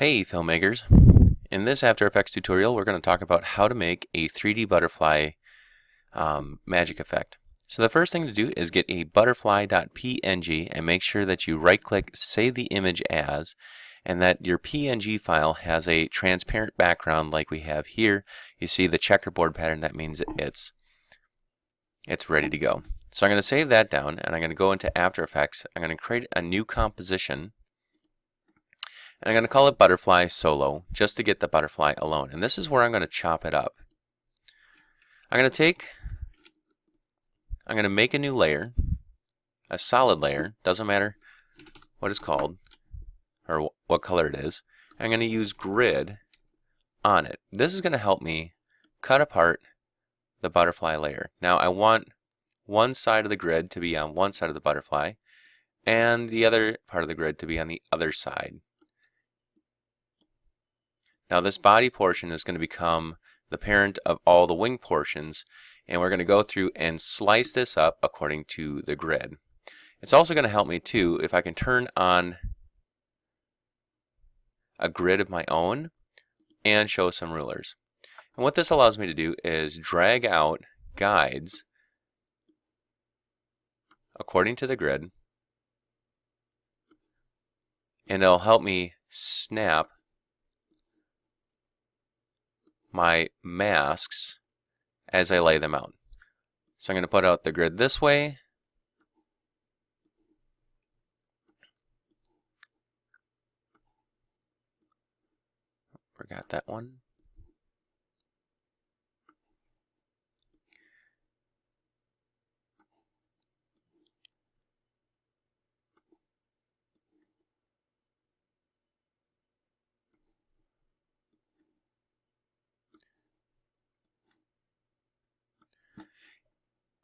Hey filmmakers! In this After Effects tutorial we're going to talk about how to make a 3D butterfly magic effect. So the first thing to do is get a butterfly.png and make sure that you right click Save the Image As, and that your PNG file has a transparent background like we have here. You see the checkerboard pattern, that means it's ready to go. So I'm going to save that down and I'm going to go into After Effects. I'm going to create a new composition. And I'm going to call it Butterfly Solo, just to get the butterfly alone. And this is where I'm going to chop it up. I'm going to make a new layer, a solid layer, doesn't matter what it's called, or what color it is. I'm going to use grid on it. This is going to help me cut apart the butterfly layer. Now I want one side of the grid to be on one side of the butterfly, and the other part of the grid to be on the other side. Now this body portion is going to become the parent of all the wing portions, and we're going to go through and slice this up according to the grid. It's also going to help me too if I can turn on a grid of my own and show some rulers. And what this allows me to do is drag out guides according to the grid, and it'll help me snap my masks as I lay them out. So I'm going to put out the grid this way. Forgot that one.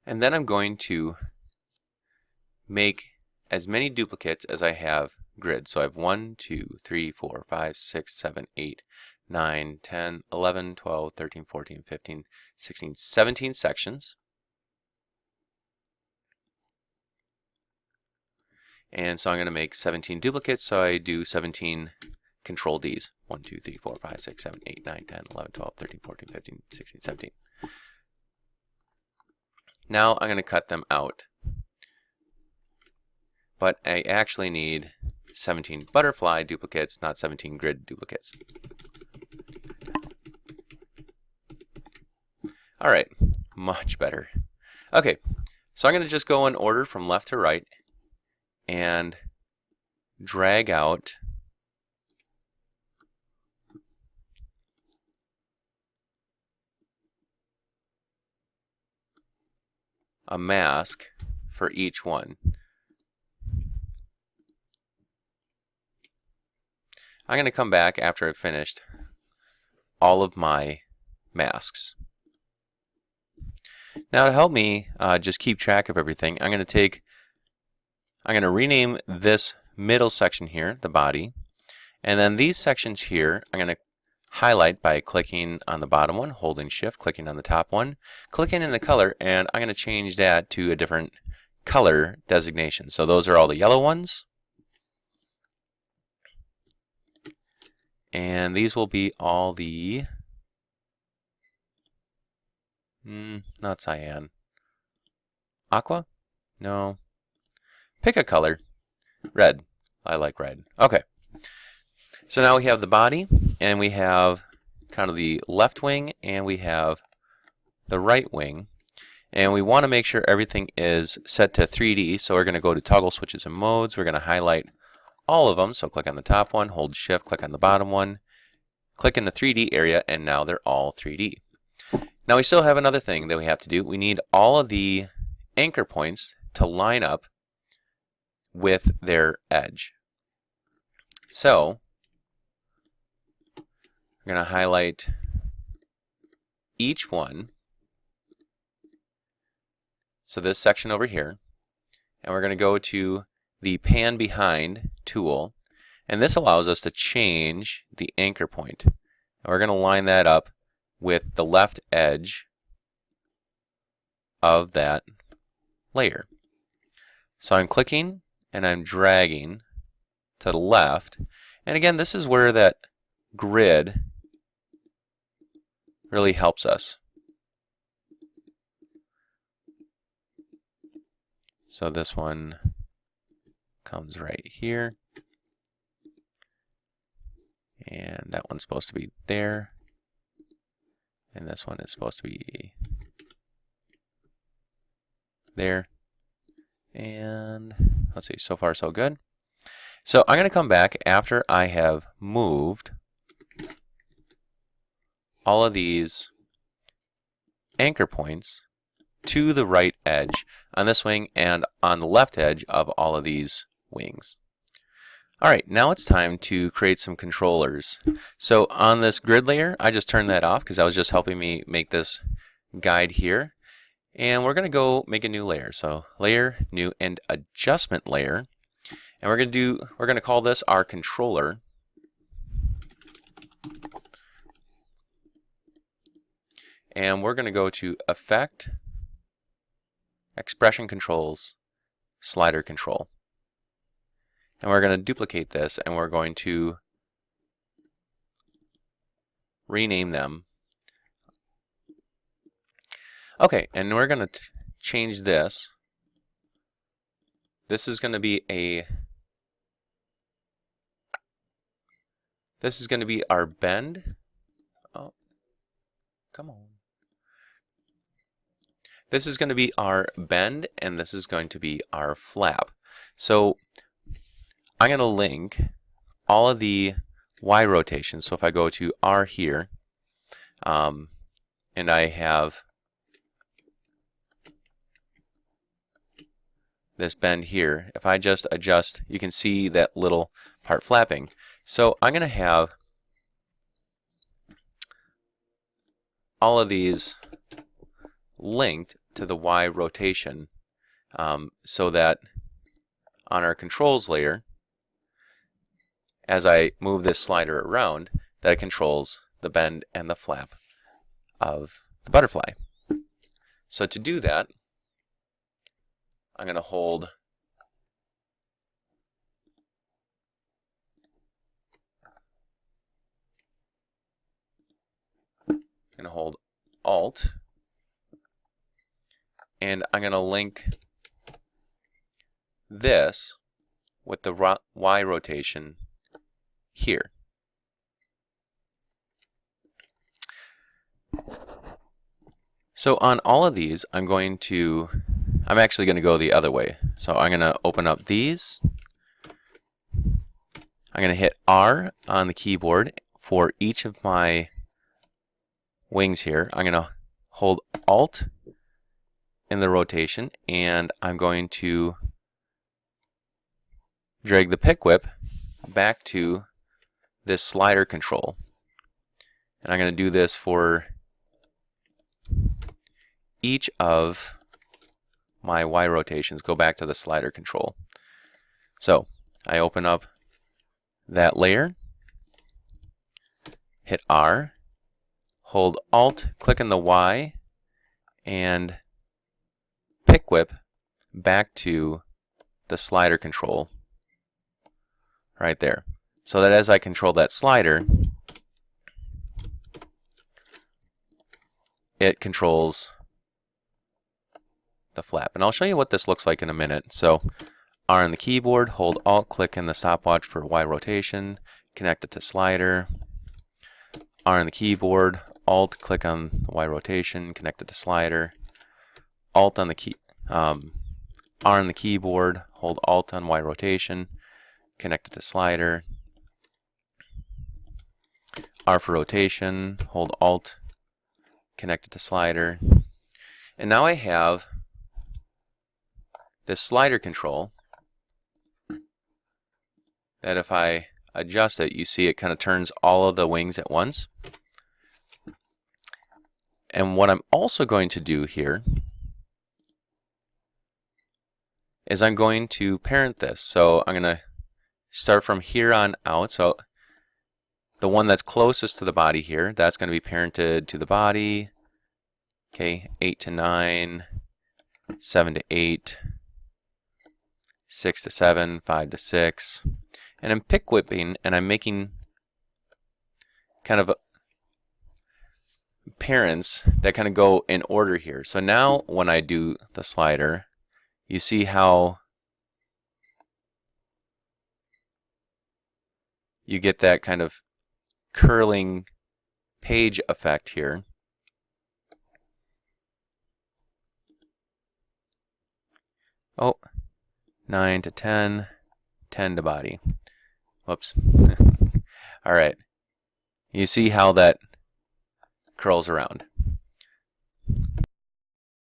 And then I'm going to make as many duplicates as I have grids. So I have 1, 2, 3, 4, 5, 6, 7, 8, 9, 10, 11, 12, 13, 14, 15, 16, 17 sections. And so I'm going to make 17 duplicates, so I do 17 Control Ds. 1, 2, 3, 4, 5, 6, 7, 8, 9, 10, 11, 12, 13, 14, 15, 16, 17. Now I'm going to cut them out. But I actually need 17 butterfly duplicates, not 17 grid duplicates. Alright, much better. Okay, so I'm going to just go in order from left to right and drag out a mask for each one. I'm going to come back after I've finished all of my masks. Now to help me just keep track of everything, I'm going to rename this middle section here the body, and then these sections here I'm going to highlight by clicking on the bottom one, holding shift, clicking on the top one, clicking in the color, and I'm going to change that to a different color designation. So those are all the yellow ones, and these will be all the not cyan, aqua, no, pick a color. Red. I like red. Okay. So now we have the body, and we have kind of the left wing, and we have the right wing. And we want to make sure everything is set to 3D, so we're going to go to Toggle Switches and Modes. We're going to highlight all of them. So click on the top one, hold Shift, click on the bottom one, click in the 3D area, and now they're all 3D. Now we still have another thing that we have to do. We need all of the anchor points to line up with their edge. So we're going to highlight each one. So this section over here, and we're going to go to the Pan Behind tool, and this allows us to change the anchor point. And we're going to line that up with the left edge of that layer. So I'm clicking and I'm dragging to the left, and again this is where that grid really helps us. So this one comes right here. And that one's supposed to be there. And this one is supposed to be there. And let's see, so far so good. So I'm going to come back after I have moved all of these anchor points to the right edge on this wing and on the left edge of all of these wings. Alright, now it's time to create some controllers. So on this grid layer, I just turned that off because that was just helping me make this guide here. And we're going to go make a new layer. So layer, new, and adjustment layer. And we're going to call this our controller. And we're going to go to Effect, Expression Controls, Slider Control. And we're going to duplicate this and we're going to rename them. Okay, and we're going to change this. This is going to be our bend. Oh, come on. This is going to be our bend and this is going to be our flap. So I'm going to link all of the Y rotations. So if I go to R here, and I have this bend here, if I just adjust, you can see that little part flapping. So I'm going to have all of these linked to the Y rotation, so that on our controls layer, as I move this slider around, that it controls the bend and the flap of the butterfly. So to do that, I'm going to hold Alt, and I'm going to link this with the Y rotation here. So on all of these, I'm actually going to go the other way. So I'm going to open up these. I'm going to hit R on the keyboard for each of my wings here. I'm going to hold Alt in the rotation, and I'm going to drag the pick whip back to this slider control. And I'm going to do this for each of my Y rotations. Go back to the slider control. So I open up that layer, hit R, hold Alt, click on the Y, and pick whip back to the slider control right there. So that as I control that slider, it controls the flap. And I'll show you what this looks like in a minute. So R on the keyboard, hold Alt, click in the stopwatch for Y rotation, connect it to slider. R on the keyboard, Alt, click on the Y rotation, connect it to slider. Alt on the key, R on the keyboard, hold Alt on Y rotation, connect it to slider. R for rotation, hold Alt, connect it to slider. And now I have this slider control that if I adjust it, you see it kind of turns all of the wings at once. And what I'm also going to do here is I'm going to parent this. So I'm going to start from here on out. So the one that's closest to the body here, that's going to be parented to the body. Okay, 8 to 9, 7 to 8, 6 to 7, 5 to 6. And I'm pick whipping and I'm making kind of parents that kind of go in order here. So now when I do the slider, you see how you get that kind of curling page effect here. Oh, 9 to 10, 10 to body. Whoops. All right. You see how that curls around.